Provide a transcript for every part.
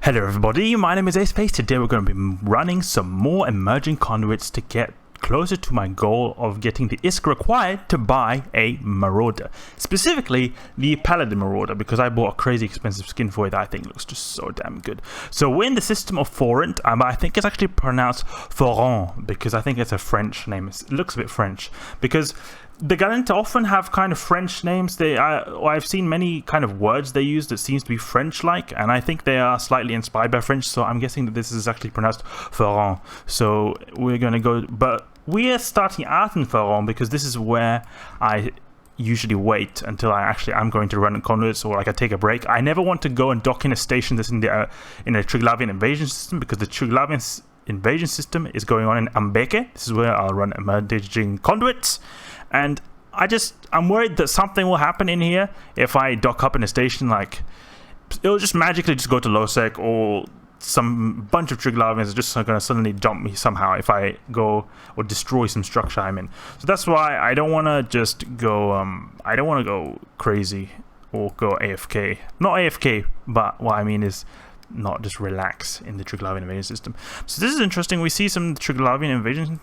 Hello everybody, my name is Ace. Today we're going to be running some more emerging conduits to get closer to my goal of getting the ISK required to buy a Marauder. Specifically, the Paladin Marauder, because I bought a crazy expensive skin for it that I think looks just so damn good. So we're in the system of Forint, I think it's actually pronounced Foron, because I think it's a French name. It looks a bit French, because the Gallant often have kind of French names. I've seen many kind of words they use that seems to be French-like, and I think they are slightly inspired by French, so I'm guessing that this is actually pronounced Foron. So we're going to go, but we are starting out in Foron because this is where I usually wait until I'm going to run conduits, or like I take a break. I never want to go and dock in a station that's in a Triglavian invasion system, because the Triglavian invasion system is going on in Ambeke. This is where I'll run emerging conduits. And I'm worried that something will happen in here if I dock up in a station. Like, it'll just magically just go to low sec, or some bunch of Triglavians are just going to suddenly jump me somehow if I go or destroy some structure I'm in. So that's why I don't want to just go, I don't want to go crazy or go AFK. Not AFK, but what I mean is not just relax in the Triglavian invasion system. So this is interesting. We see some Triglavian invasion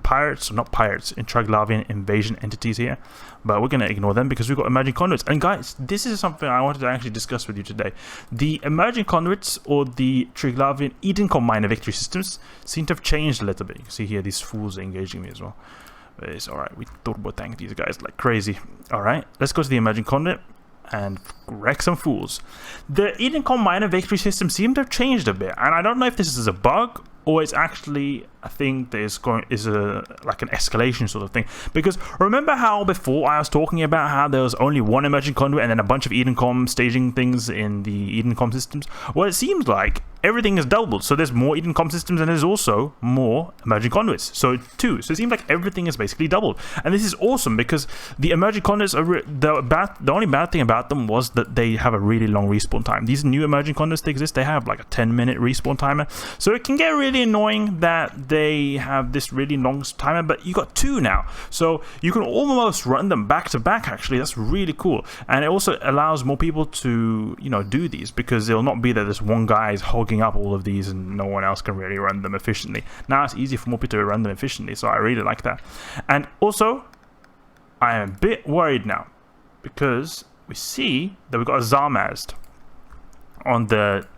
pirates, not pirates, in Triglavian invasion entities here, but we're going to ignore them because we've got emerging conduits. And guys, this is something I wanted to actually discuss with you today. The emerging conduits, or the Triglavian Edencom minor victory systems, seem to have changed a little bit. You can see here these fools are engaging me as well. But it's alright, we turbo tank these guys like crazy. Alright, let's go to the emerging conduit and wreck some fools. The Edencom minor victory system seemed to have changed a bit, and I don't know if this is a bug or it's actually a thing that is like an escalation sort of thing. Because remember how before I was talking about how there was only one emerging conduit and then a bunch of Edencom staging things in the Edencom systems? Well, it seems like everything is doubled. So there's more Edencom systems and there's also more emerging conduits. So two. So it seems like everything is basically doubled. And this is awesome because the emerging conduits are the only bad thing about them was that they have a really long respawn time. These new emerging conduits that exist, they have like a 10-minute respawn timer. So it can get really annoying that they have this really long timer, but you got two now, so you can almost run them back to back. Actually, that's really cool, and it also allows more people to do these, because it'll not be that this one guy is hogging up all of these and no one else can really run them efficiently. Now it's easy for more people to run them efficiently, so I really like that. And also, I am a bit worried now because we see that we've got a Zarmazd on the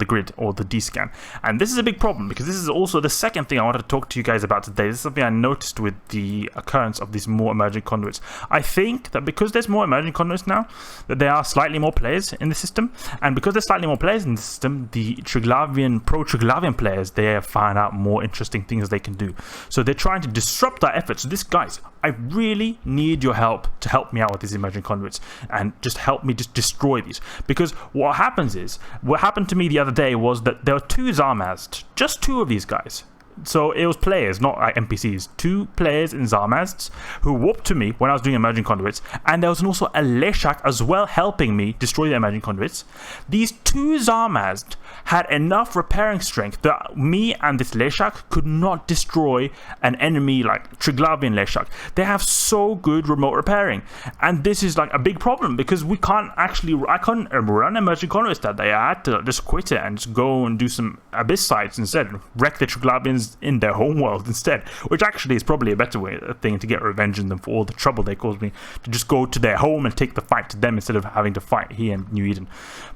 grid, or the D-scan, and this is a big problem because this is also the second thing I wanted to talk to you guys about today. This is something I noticed with the occurrence of these more emerging conduits. I think that because there's more emerging conduits now, that there are slightly more players in the system, and because there's slightly more players in the system, the pro-Triglavian players, they have found out more interesting things they can do. So they're trying to disrupt our efforts. So guys, I really need your help to help me out with these emerging conduits, and just help me just destroy these. Because what happened to me the other day was that there were two Zarmazd, just two of these guys. So it was players, not like NPCs. Two players in Zarmazds who whooped to me when I was doing emerging conduits, and there was also a Leshak as well helping me destroy the emerging conduits. These two Zarmazd had enough repairing strength that me and this Leshak could not destroy an enemy like Triglavian Leshak. They have so good remote repairing, and this is like a big problem because I couldn't run emerging conduits that day. I had to just quit it and just go and do some abyss sites instead, wreck the Triglavians in their home world instead, which actually is probably a better thing to get revenge on them for all the trouble they caused me, to just go to their home and take the fight to them instead of having to fight here in New Eden.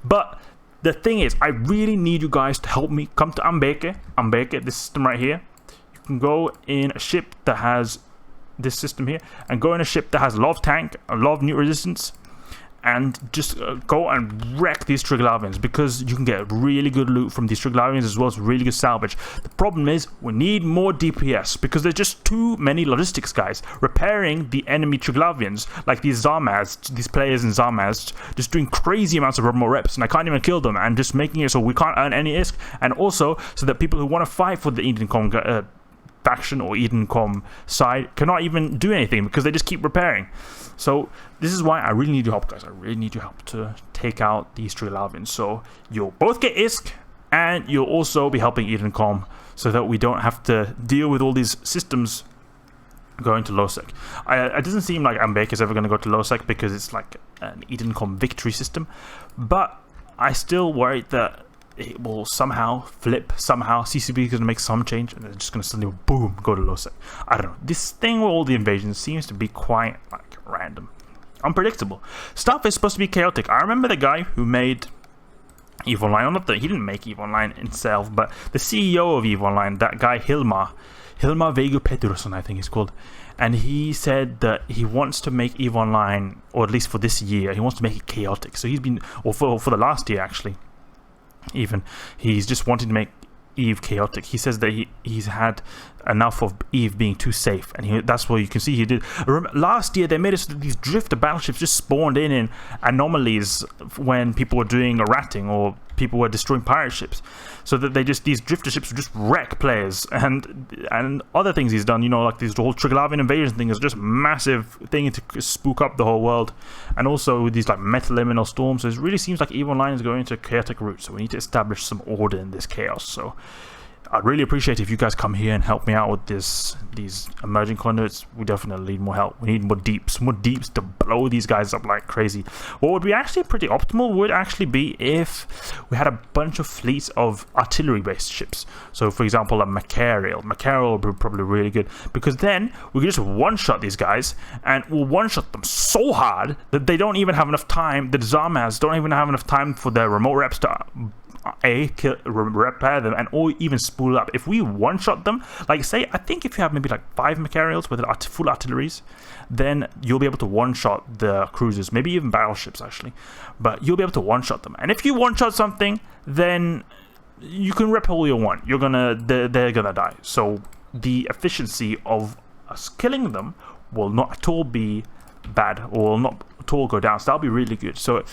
But the thing is, I really need you guys to help me. Come to Ambeke, this system right here. You can go in a ship that has this system here, and go in a ship that has a lot of tank, a lot of new resistance, and just go and wreck these Triglavians, because you can get really good loot from these Triglavians as well as really good salvage. The problem is we need more DPS, because there's just too many logistics guys repairing the enemy Triglavians, like these Zarmazd, these players in Zarmazd, just doing crazy amounts of remote reps, and I can't even kill them, and just making it so we can't earn any ISK, and also so that people who want to fight for the Edencom faction or Edencom side cannot even do anything because they just keep repairing. So this is why I really need your help, guys. I really need your help to take out these Triglavians. So you'll both get ISK, and you'll also be helping Edencom, so that we don't have to deal with all these systems going to low sec. It doesn't seem like Ambeke is ever going to go to low sec because it's like an Edencom victory system, but I still worried that it will somehow flip. Somehow CCP is going to make some change, and they're just going to suddenly boom go to low sec. I don't know. This thing with all the invasions seems to be quite like random, unpredictable. Stuff is supposed to be chaotic. I remember the guy who made EVE Online. He didn't make EVE Online himself, but the CEO of EVE Online, that guy Hilmar Vegu Peterson, I think he's called. And he said that he wants to make EVE Online, or at least for this year, he wants to make it chaotic. So he's been, or for the last year actually, even, he's just wanting to make EVE chaotic. He says that he's had enough of EVE being too safe, and that's what you can see he did. Last year they made it so that these drifter battleships just spawned in anomalies when people were doing a ratting or people were destroying pirate ships, so that these drifter ships would just wreck players. And other things he's done, you know, like this whole Triglavian invasion thing is just massive thing to spook up the whole world, and also these like metaliminal storms. So it really seems like EVE Online is going into a chaotic route, so we need to establish some order in this chaos. So I'd really appreciate if you guys come here and help me out with these emerging conduits. We definitely need more help. We need more deeps to blow these guys up like crazy. What would be actually pretty optimal would actually be if we had a bunch of fleets of artillery-based ships. So, for example, a Macarial. Macarial would be probably really good, because then we could just one-shot these guys, and we'll one-shot them so hard that they don't even have enough time. The Zarmaz don't even have enough time for their remote reps to repair them or even spool up. If we one-shot them, like say, I think if you have maybe like 5 Macarials with full artilleries, then you'll be able to one-shot the cruisers, maybe even battleships actually, but you'll be able to one-shot them. And if you one-shot something, then you can rep all you want. They're gonna die. So the efficiency of us killing them will not at all be bad, or will not at all go down. So that'll be really good. So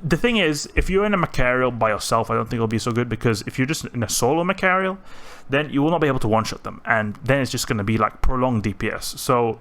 the thing is, if you're in a Macarial by yourself, I don't think it'll be so good, because if you're just in a solo Macarial, then you will not be able to one-shot them, and then it's just going to be like prolonged DPS. So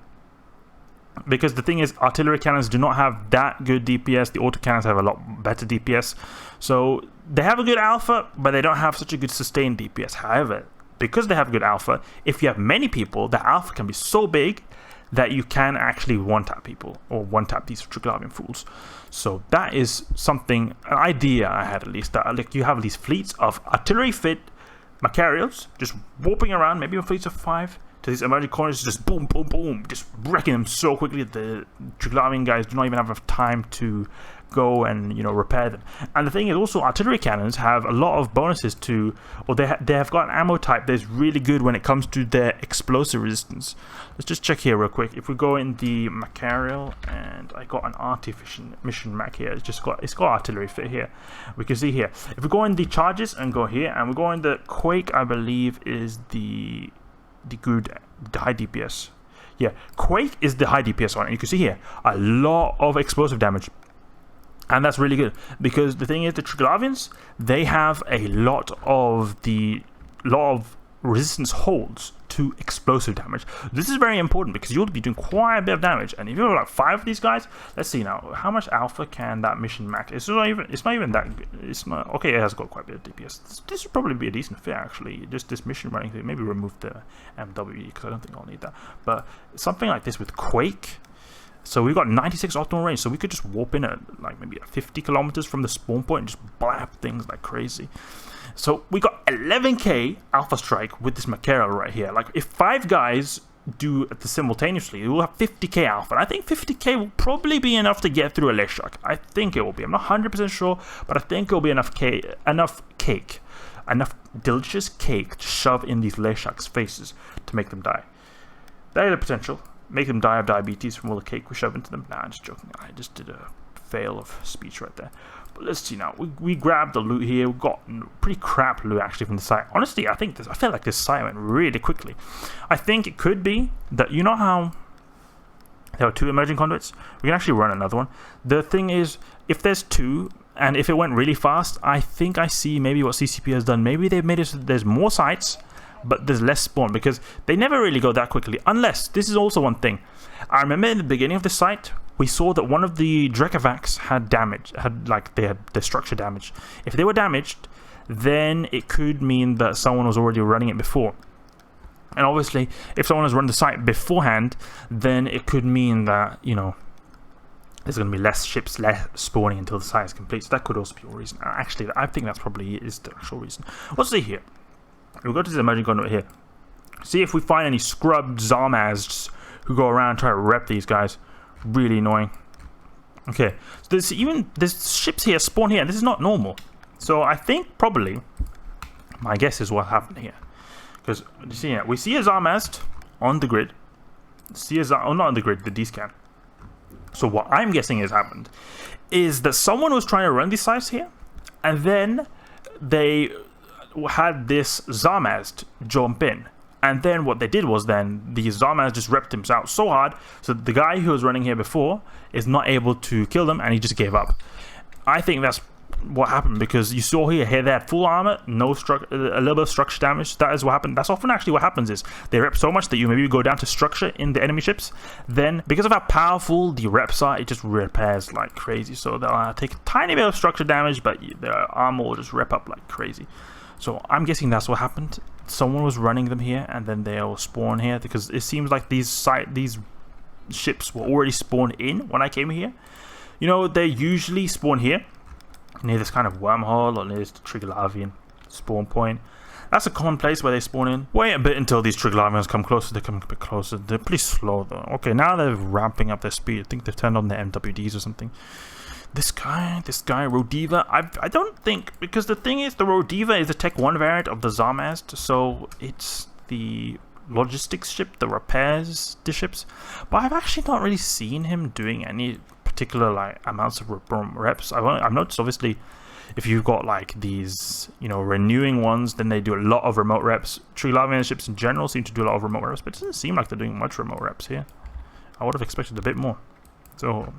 because the thing is, artillery cannons do not have that good DPS. The autocannons have a lot better DPS. So they have a good alpha, but they don't have such a good sustained DPS. However, because they have good alpha, if you have many people, the alpha can be so big that you can actually one-tap people, or one-tap these Triglavian fools. So that is something, an idea I had at least, that like you have these fleets of artillery-fit Macarials just warping around, maybe fleets of 5, to these emerging corners, just boom, boom, boom, just wrecking them so quickly that the Triglavian guys do not even have enough time to go and, you know, repair them. And the thing is also, artillery cannons have a lot of bonuses to, or they have got an ammo type that's really good when it comes to their explosive resistance. Let's just check here real quick. If we go in the Macarial, and I got an artificial mission Mac here, it's got artillery fit here. We can see here. If we go in the charges and go here, and we go in the Quake, I believe is the high DPS. Yeah, Quake is the high DPS one, and you can see here a lot of explosive damage. And that's really good, because the thing is, the Triglavians, they have a lot of resistance holds to explosive damage. This is very important, because you'll be doing quite a bit of damage. And if you have like 5 of these guys, let's see now, how much alpha can that mission max? It's not even that good. It's not okay. It has got quite a bit of DPS. This would probably be a decent fit actually. Just this mission running thing. Maybe remove the MWE, because I don't think I'll need that. But something like this with Quake. So we've got 96 optimal range, so we could just warp in at like maybe 50 kilometers from the spawn point and just blap things like crazy. So we got 11k alpha strike with this Macarial right here. Like if 5 guys do this simultaneously, we'll have 50k alpha. And I think 50k will probably be enough to get through a Leshak. I think it will be. I'm not 100% sure, but I think it will be enough delicious cake to shove in these Leshak's faces to make them die. They have the potential. Make them die of diabetes from all the cake we shove into them. Nah, I'm just joking. I just did a fail of speech right there. But let's see now. We grabbed the loot here. We got pretty crap loot actually from the site. Honestly, I feel like this site went really quickly. I think it could be that, you know how there are 2 emerging conduits? We can actually run another one. The thing is, if there's 2, and if it went really fast, I think I see maybe what CCP has done. Maybe they've made it so that there's more sites, but there's less spawn, because they never really go that quickly. Unless, this is also one thing. I remember in the beginning of the site, we saw that one of the Drekavacs had damage, they had their structure damaged. If they were damaged, then it could mean that someone was already running it before. And obviously, if someone has run the site beforehand, then it could mean that, you know, there's going to be less ships spawning until the site is complete. So that could also be a reason. Actually, I think that's probably is the actual reason. Let's see here. We'll go to the emerging conduit here. See if we find any scrubbed Zarmazs who go around and try to rep these guys. Really annoying. Okay, so there's ships here spawn here. This is not normal. So I think probably my guess is what happened here. Because you see here, we see a Zarmaz on the grid. Not on the grid, the D-scan. So what I'm guessing has happened is that someone was trying to run these sites here, and then they had this Zarmaz jump in. And then what they did was then the Zarmaz just repped him out so hard, so the guy who was running here before is not able to kill them, and he just gave up. I think that's what happened, because you saw here they had full armor, a little bit of structure damage. That is what happened. That's often actually what happens, is they rep so much that you maybe go down to structure in the enemy ships. Then because of how powerful the reps are, it just repairs like crazy. So they'll take a tiny bit of structure damage, but their armor will just rep up like crazy. So I'm guessing that's what happened. Someone was running them here, and then they'll spawn here, because it seems like these ships were already spawned in when I came here. You know, they usually spawn here near this kind of wormhole, or near this Triglavian spawn point. That's a common place where they spawn in. Wait a bit until these Triglavians come closer. They come a bit closer. They're pretty slow though. Okay, now they're ramping up their speed. I think they've turned on their MWDs or something. This guy, Rodiva, I don't think, because the thing is, the Rodiva is the Tech 1 variant of the Zarmaz, so it's the logistics ship that repairs the ships. But I've actually not really seen him doing any particular like amounts of reps. I've noticed, obviously, if you've got like these, you know, renewing ones, then they do a lot of remote reps. Triglavian ships in general seem to do a lot of remote reps, but it doesn't seem like they're doing much remote reps here. I would have expected a bit more. So,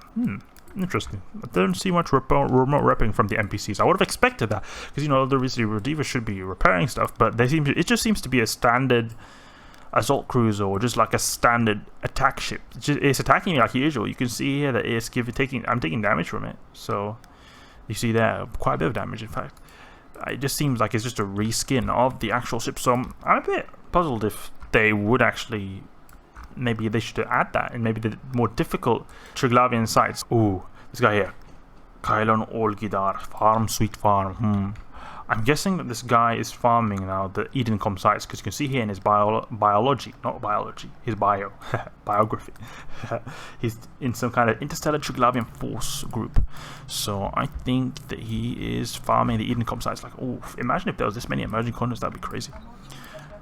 interesting. I don't see much remote repping from the NPCs. I would have expected that, because, you know, the Rodiva should be repairing stuff, but it just seems to be a standard assault cruiser, or just like a standard attack ship. It's attacking me like usual. You can see here that it's I'm taking damage from it. So you see there, quite a bit of damage, in fact. It just seems like it's just a reskin of the actual ship. So I'm a bit puzzled if they would actually, maybe they should add that, and maybe the more difficult Triglavian sites. Ooh, this guy here, Kailon Olgidar Farm, Sweet Farm. I'm guessing that this guy is farming now the Edencom sites, because you can see here in his biography, he's in some kind of interstellar Triglavian force group. So I think that he is farming the Edencom sites. Like, oh, imagine if there was this many emerging conduits, that'd be crazy.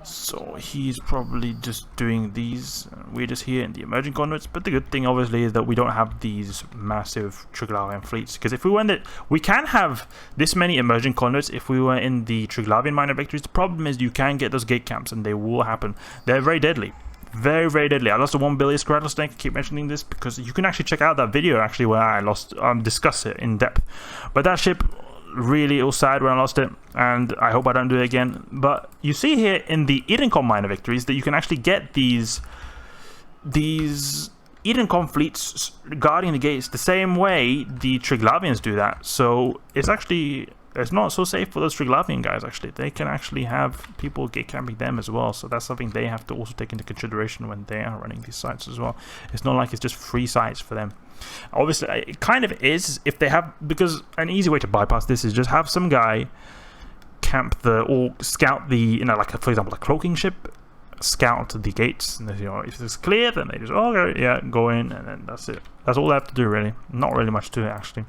So he's probably just doing these. We're just here in the emerging conduits. But the good thing, obviously, is that we don't have these massive Triglavian fleets. Because if we were in we can have this many emerging conduits if we were in the Triglavian minor victories. The problem is you can get those gate camps, and they will happen. They're very deadly. Very, very deadly. I lost a 1 Ballistic Rattlesnake. I keep mentioning this because you can actually check out that video actually where I discuss it in depth. But that ship, really, it was sad when I lost it, and I hope I don't do it again. But you see here in the Edencom minor victories that you can actually get these Edencom fleets guarding the gates the same way the Triglavians do that. So it's not so safe for those Triglavian guys. Actually, they can actually have people gate camping them as well. So that's something they have to also take into consideration when they are running these sites as well. It's not like it's just free sites for them. Obviously, it kind of is if they have, because an easy way to bypass this is just have some guy camp or scout the, you know, like for example, a cloaking ship, scout the gates, and you know, if it's clear, then they just go in, and then that's it. That's all they have to do, really. Not really much to it, actually.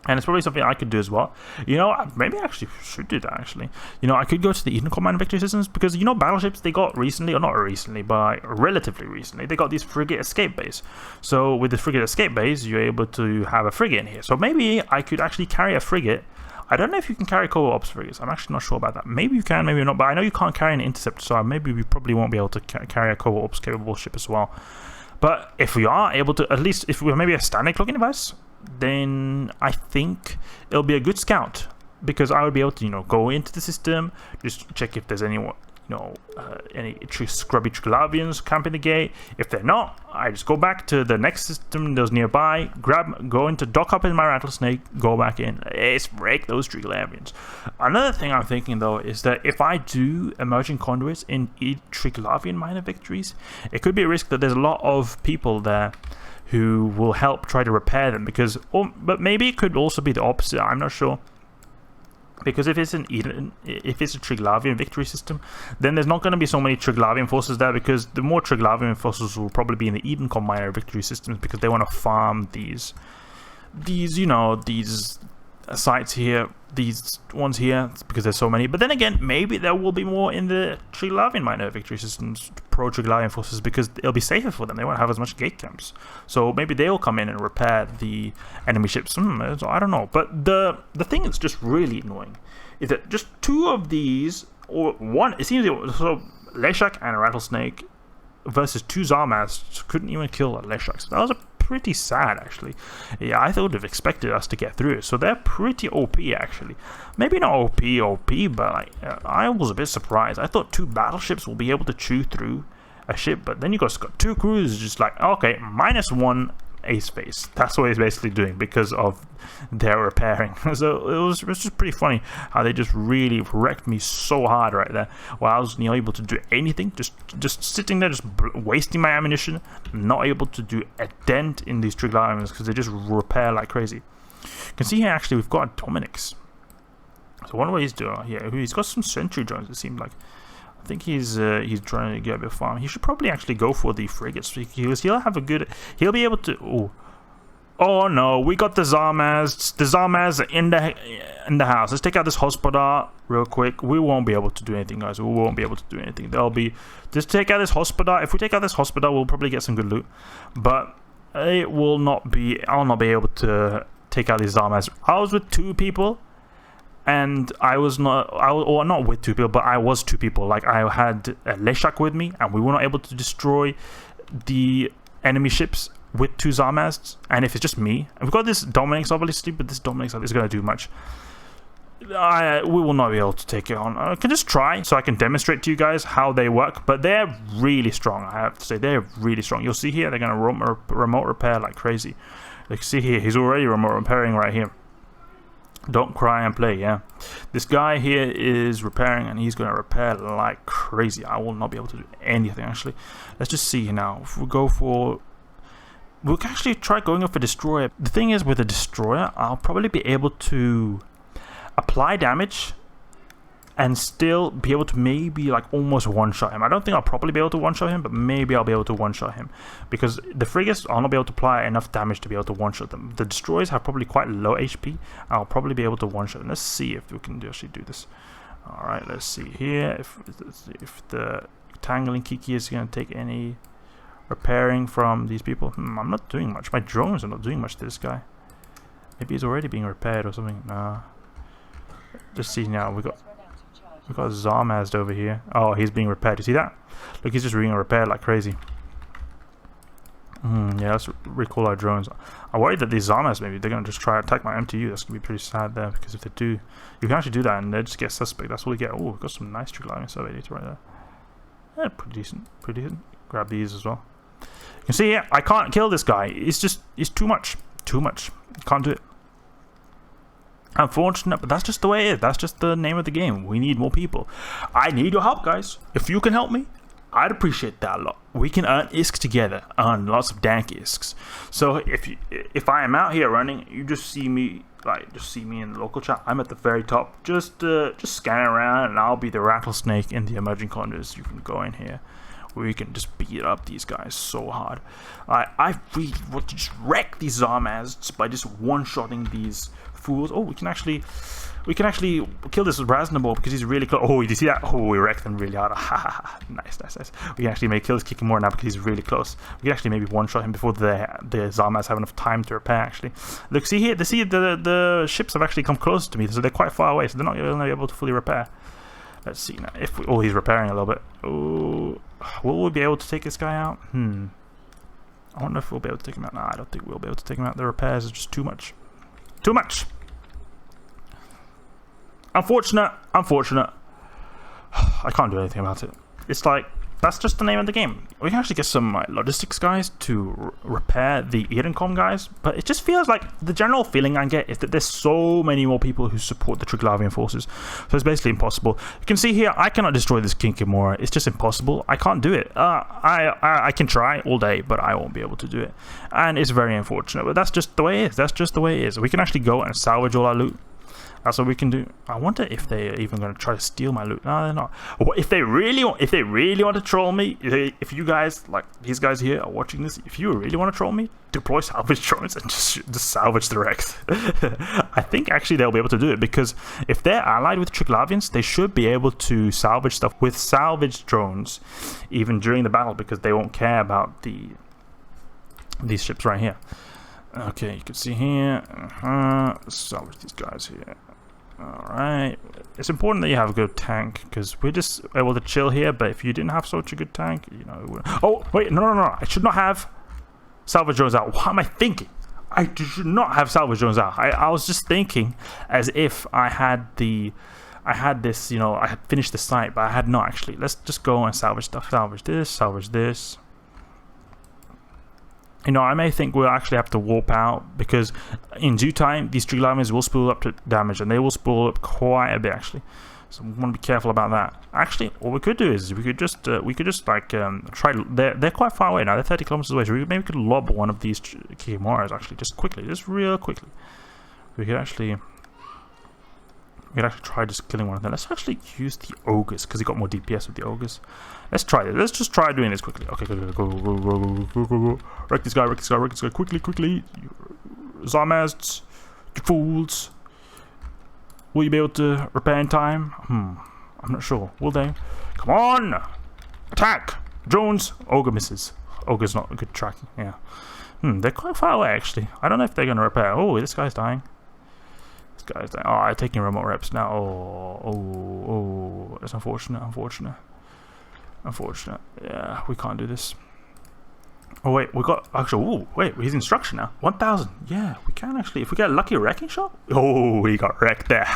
And it's probably something I could do as well. You know, maybe I actually should do that, actually. You know, I could go to the Edencom minor victory systems, because, you know, battleships, they got recently, or not recently, but relatively recently, they got these frigate escape bays. So with the frigate escape bays, you're able to have a frigate in here. So maybe I could actually carry a frigate. I don't know if you can carry co-ops frigates. I'm actually not sure about that. Maybe you can, maybe not. But I know you can't carry an intercept, so maybe we probably won't be able to carry a co-ops capable ship as well. But if we are able to, at least if we're maybe a standard cloaking device, then I think it'll be a good scout, because I would be able to, you know, go into the system, just check if there's anyone, any scrubby Triglavians camping the gate. If they're not, I just go back to the next system that was nearby, go into dock up in my Rattlesnake, go back in, break those Triglavians. Another thing I'm thinking though is that if I do emerging conduits in Triglavian minor victories, it could be a risk that there's a lot of people there who will help try to repair them, but maybe it could also be the opposite. I'm not sure. Because if it's a Triglavian victory system, then there's not going to be so many Triglavian forces there, because the more Triglavian forces will probably be in the Edencom minor victory systems, because they want to farm these sites here, these ones here, because there's so many. But then again, maybe there will be more in the Triglavian minor victory systems, pro-Triglavian forces, because it'll be safer for them. They won't have as much gate camps, so maybe they'll come in and repair the enemy ships. I don't know. But the thing that's just really annoying is that just two of these, or one, it seems so Leshak and a Rattlesnake versus two Zarmaz couldn't even kill a Leshak. So that was pretty sad, actually. Yeah, I would have expected us to get through it. So they're pretty OP, actually. Maybe not OP, but I was a bit surprised. I thought two battleships will be able to chew through a ship, but then you guys got two crews just like, okay, -1 ace base. That's what he's basically doing because of their repairing. So it was just pretty funny how they just really wrecked me so hard right there, while I was not able to do anything, just sitting there, just wasting my ammunition, not able to do a dent in these Triglavians because they just repair like crazy. You can see here actually we've got Dominic's. So I wonder what he's doing here. He's got some sentry drones, it seemed like. I think he's trying to get a bit of farm. He should probably actually go for the frigates because he'll be able to. Oh no, we got the Zarmaz. The Zarmaz are in the house. Let's take out this hospodar real quick. We won't be able to do anything, guys. We won't be able to do anything. Just take out this hospodar. If we take out this hospodar, we'll probably get some good loot. But it will not be. I'll not be able to take out these Zarmaz. I was with two people. And I was not with two people, but I was two people. Like, I had a Leshak with me, and we were not able to destroy the enemy ships with two Zarmaz. And if it's just me, and we've got this Dominic's obviously, but this Dominic's is going to do much. We will not be able to take it on. I can just try, so I can demonstrate to you guys how they work. But they're really strong, I have to say. They're really strong. You'll see here, they're going to remote repair like crazy. You can see here, he's already remote repairing right here. Don't cry and play, yeah. This guy here is repairing, and he's going to repair like crazy. I will not be able to do anything, actually. Let's just see now. If we go for... We can actually try going up for Destroyer. The thing is, with a Destroyer, I'll probably be able to apply damage and still be able to maybe like almost one-shot him. I don't think I'll probably be able to one-shot him, but maybe I'll be able to one-shot him. Because the frigates, I'll not be able to apply enough damage to be able to one-shot them. The destroyers have probably quite low HP. I'll probably be able to one-shot them. Let's see if we can actually do this. Alright, let's see here. If the Tangling Kiki is going to take any repairing from these people. I'm not doing much. My drones are not doing much to this guy. Maybe he's already being repaired or something. Nah. Just see now. We've got Zarmaz over here. Oh, he's being repaired. You see that? Look, he's just being repaired like crazy. Yeah, let's recall our drones. I'm worried that these Zarmaz, maybe they're going to just try to attack my MTU. That's going to be pretty sad there, because if they do, you can actually do that and they just get suspect. That's what we get. Oh, we've got some nice Triglavian survey data right there. Yeah, pretty decent. Pretty decent. Grab these as well. You can see here, I can't kill this guy. It's too much. Too much. Can't do it. Unfortunate, but that's just the way it is. That's just the name of the game. We need more people. I need your help, guys. If you can help me, I'd appreciate that a lot. We can earn ISK together, earn lots of dank ISKs. So if I am out here running, you just see me in the local chat. I'm at the very top, just scanning around, and I'll be the Rattlesnake in the emerging conduits. You can go in here. We can just beat up these guys so hard. I really want to just wreck these Zarmaz by just one-shotting these fools. Oh, we can actually kill this Raznabor because he's really close. Oh, did you see that? Oh, we wrecked him really hard. Nice. We can actually kill his kicking more now because he's really close. We can actually maybe one-shot him before the Zarmaz have enough time to repair, actually. Look, see here, the ships have actually come close to me, so they're quite far away, so they're not going to be able to fully repair. Let's see now. He's repairing a little bit. Oh, will we be able to take this guy out? I wonder if we'll be able to take him out. Nah, I don't think we'll be able to take him out. The repairs are just too much. Too much. Unfortunate. I can't do anything about it. It's like, that's just the name of the game. We can actually get some logistics guys to repair the Edencom guys, but it just feels like the general feeling I get is that there's so many more people who support the Triglavian forces, so it's basically impossible. You can see here, I cannot destroy this King Kimura. It's just impossible. I can't do it. I can try all day, but I won't be able to do it, and it's very unfortunate. But that's just the way it is. That's just the way it is. We can actually go and salvage all our loot. That's what we can do. I wonder if they're even going to try to steal my loot. No, they're not. If they really want to troll me, if you guys, like these guys here, are watching this, if you really want to troll me, deploy salvage drones and just salvage the wrecks. I think actually they'll be able to do it, because if they're allied with Triglavians, they should be able to salvage stuff with salvage drones, even during the battle, because they won't care about these ships right here. Okay, you can see here. Salvage these guys here. Alright, it's important that you have a good tank, because we're just able to chill here, but if you didn't have such a good tank, you know... Oh, wait, no, I should not have salvage drones out. What am I thinking? I should not have salvage drones out. I was just thinking as if I had this, you know, I had finished the site, but I had not actually. Let's just go and salvage stuff. Salvage this. You know, I may think we'll actually have to warp out, because in due time these Triglavians will spool up to damage, and they will spool up quite a bit actually. So we want to be careful about that. Actually, what we could do is we could just like try. They're quite far away now. They're 30 kilometers away. So maybe we could lob one of these Kikimuras actually, just real quickly. We could actually try just killing one of them. Let's actually use the ogres, because he got more DPS with the ogres. Let's try it. Let's just try doing this quickly. Okay, go. Wreck this guy, quickly. Zarmasts, you fools. Will you be able to repair in time? I'm not sure. Will they? Come on! Attack! Drones! Ogre misses. Ogre's not a good tracking, yeah. They're quite far away actually. I don't know if they're gonna repair. Oh, this guy's dying. Oh, I'm taking remote reps now. Oh, that's unfortunate. Yeah, we can't do this. Oh wait, we got actually. Oh wait, he's instruction now. 1,000. Yeah, we can actually. If we get a lucky wrecking shot. Oh, he got wrecked there.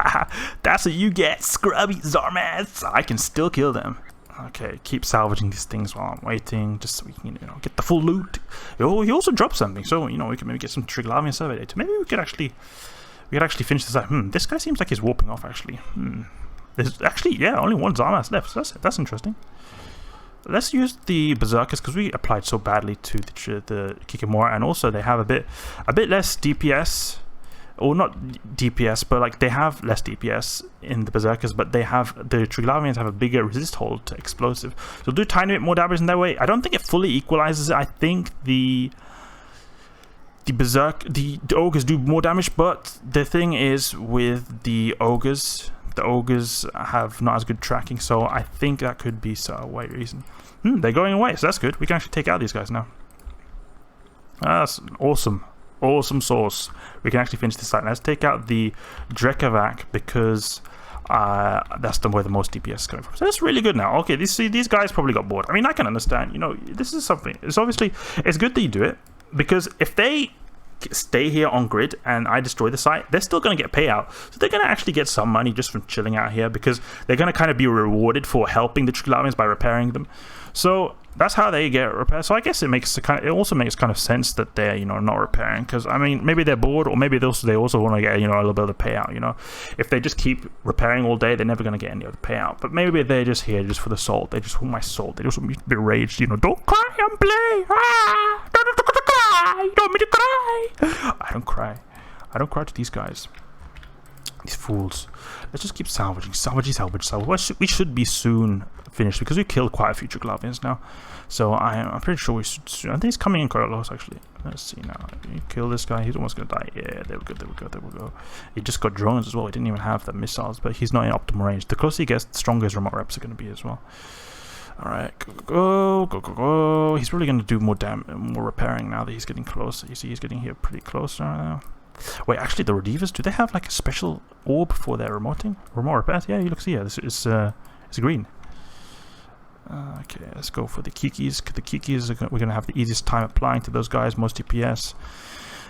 That's what you get, scrubby Zarmasts. I can still kill them. Okay, keep salvaging these things while I'm waiting, just so we can, you know, get the full loot. Oh, he also dropped something, so you know we can maybe get some Triglavian survey data. Maybe we could actually finish this out. This guy seems like he's warping off actually. There's actually, yeah, only one Zarmast left. So that's interesting. Let's use the Berserkers, because we applied so badly to the Kikimura, and also they have a bit less DPS, or not DPS, but like they have less DPS in the Berserkers, but the Triglavians have a bigger resist hold to explosive, so do a tiny bit more damage in that way. I don't think it fully equalizes it. I think the ogres do more damage, but the thing is with the ogres have not as good tracking, so I think that could be a reason. They're going away, so that's good. We can actually take out these guys now. That's awesome source. We can actually finish this site. Let's take out the Drekavac, because that's where the most DPS is coming from. So that's really good now. Okay, these guys probably got bored. I mean, I can understand. You know, this is something. It's good that you do it, because if they stay here on grid and I destroy the site, they're still going to get payout, so they're going to actually get some money just from chilling out here, because they're going to kind of be rewarded for helping the Triglavians by repairing them. So that's how they get repaired. So I guess it also makes kind of sense that they're, you know, not repairing, because I mean, maybe they're bored, or maybe they also want to get, you know, a little bit of payout. You know, if they just keep repairing all day, they're never going to get any other payout. But maybe they're just here just for the salt. They just want my salt. They just want me to be raged. You know, don't cry and play. You don't want me to cry. I don't cry. I don't cry to these guys. These fools. Let's just keep salvaging. Salvage. We should be soon finished, because we killed quite a few Triglavians now. So I'm pretty sure we should soon. I think he's coming in quite close actually. Let's see now. You kill this guy. He's almost gonna die. Yeah, there we go. He just got drones as well. He didn't even have the missiles, but he's not in optimal range. The closer he gets, the stronger his remote reps are gonna be as well. Alright, go. He's really gonna do more repairing now that he's getting closer. You see, he's getting here pretty close right now. Wait, actually, the Redivers, do they have like a special orb for their remote repairs? Yeah, you look, see, yeah, it's green. Okay, let's go for the Kikis. The Kikis, we're gonna have the easiest time applying to those guys, most DPS.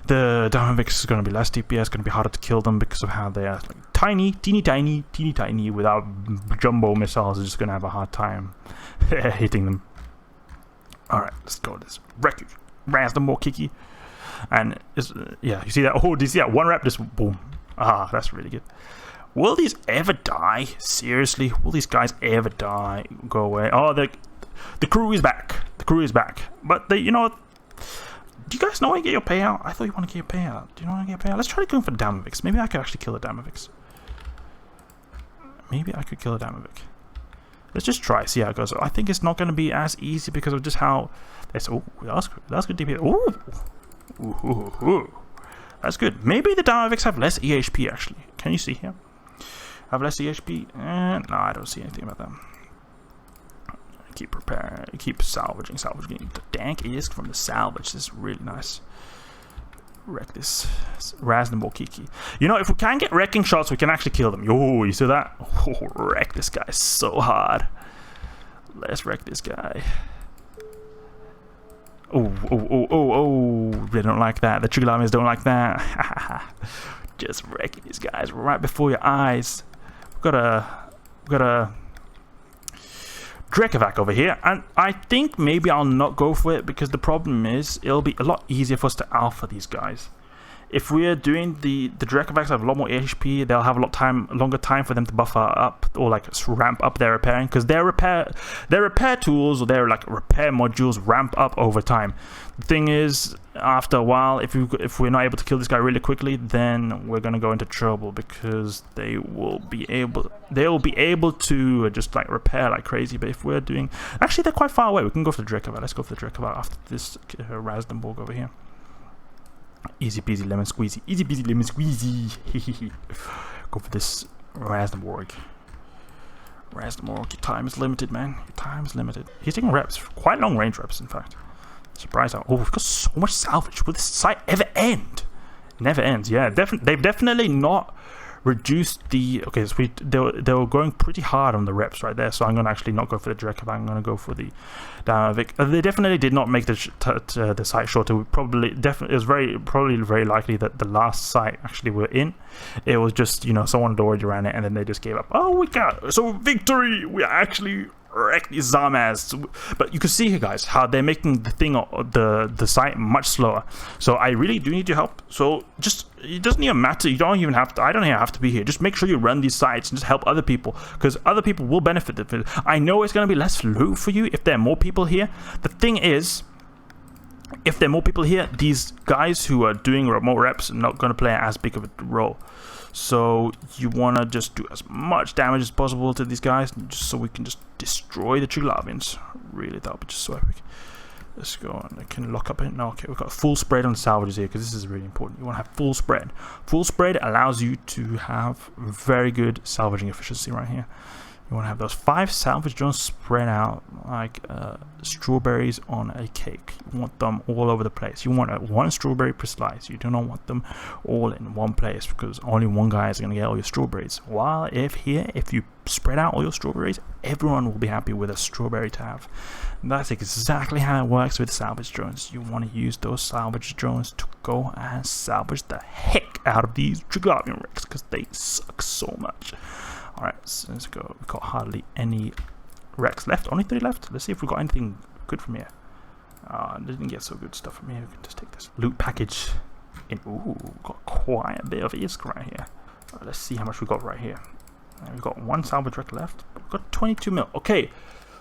The Diamondvix is going to be less DPS, going to be harder to kill them because of how they are like tiny, teeny tiny, without jumbo missiles. Are just going to have a hard time hitting them. Alright, let's go. This wreck raz them more kicky. And yeah, you see that? Oh, do you see that? One rep, just boom. Ah, that's really good. Will these ever die? Seriously? Will these guys ever die? Go away. Oh, the crew is back. The crew is back. But you know what? Do you guys know how you get your payout? I thought you want to get your payout. Do you know how to get your payout? Let's try to go for the Diamondvix. Maybe I could actually kill the Diamondvix. Maybe I could kill the Diamondvix. Let's just try, see how it goes. I think it's not going to be as easy because of just how... Oh, that's good DPS. Ooh. That's good. Maybe the Diamondvix have less EHP, actually. Can you see here? Have less EHP? No, I don't see anything about that. Keep preparing, keep salvaging. The dank is from the salvage. This is really nice. Wreck this. Raznable Kiki. You know, if we can get wrecking shots, we can actually kill them. Yo, you see that? Oh, wreck this guy so hard. Let's wreck this guy. Oh. They don't like that. The Triglavians don't like that. Just wrecking these guys right before your eyes. We've got a Triglavian over here, and I think maybe I'll not go for it because the problem is it'll be a lot easier for us to alpha these guys. If we're doing the Triglavians have a lot more HP, they'll have a longer time for them to buffer up or like ramp up their repairing, because their repair tools or their like repair modules ramp up over time. The thing is, after a while, if we're not able to kill this guy really quickly, then we're gonna go into trouble because they will be able to just like repair like crazy. But if we're doing, actually they're quite far away. We can go for the Triglavian. Let's go for the Triglavian after this Raznenborg over here. Easy peasy lemon squeezy. Easy peasy lemon squeezy. Go for this Raznenborg. Your time is limited, man. Your time is limited. He's taking reps, quite long range reps, in fact. Surprise! Oh, we've got so much salvage. Will this site ever end? Never ends. Yeah, they've definitely not reduced the. Okay, so they were going pretty hard on the reps right there. So I'm gonna actually not go for the direct. I'm gonna go for the Diamondvix. They definitely did not make the site shorter. It was probably very likely that the last site actually were in. It was just, you know, someone had already ran it and then they just gave up. Oh, we got so victory. We actually wreck these Zarmaz. But you can see here, guys, how they're making the thing, the site much slower. So I really do need your help. So just, it doesn't even matter. You don't even have to. I don't even have to be here. Just make sure you run these sites and just help other people, because other people will benefit. I know it's going to be less loot for you if there are more people here. The thing is, if there are more people here, these guys who are doing remote reps are not going to play as big of a role. So you want to just do as much damage as possible to these guys, just so we can just destroy the Triglavians. Really, that would be just so epic. Let's go on. I can lock up it. No, okay, we've got full spread on salvages here, because this is really important. You want to have full spread. Full spread allows you to have very good salvaging efficiency right here. You want to have those 5 salvage drones spread out like strawberries on a cake. You want them all over the place. You want one strawberry per slice. You do not want them all in one place, because only one guy is going to get all your strawberries. While if you spread out all your strawberries, everyone will be happy with a strawberry to have. And that's exactly how it works with salvage drones. You want to use those salvage drones to go and salvage the heck out of these Triglavian wrecks, because they suck so much. Alright, so let's go. We've got hardly any wrecks left. Only 3 left. Let's see if we've got anything good from here. Didn't get so good stuff from here. We can just take this loot package in. Ooh, we've got quite a bit of ISK right here. Let's see how much we got right here. We've got 1 salvage wreck left. We've got 22 mil. Okay,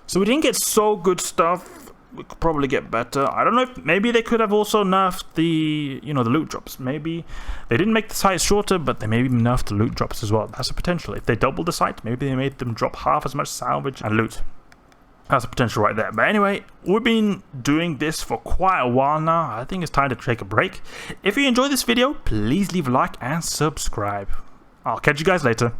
so we didn't get so good stuff. We could probably get better. I don't know if maybe they could have also nerfed the, the loot drops. Maybe they didn't make the site shorter, but they maybe nerfed the loot drops as well. That's a potential. If they doubled the site, maybe they made them drop half as much salvage and loot. That's a potential right there. But anyway, we've been doing this for quite a while now. I think it's time to take a break. If you enjoyed this video, please leave a like and subscribe. I'll catch you guys later.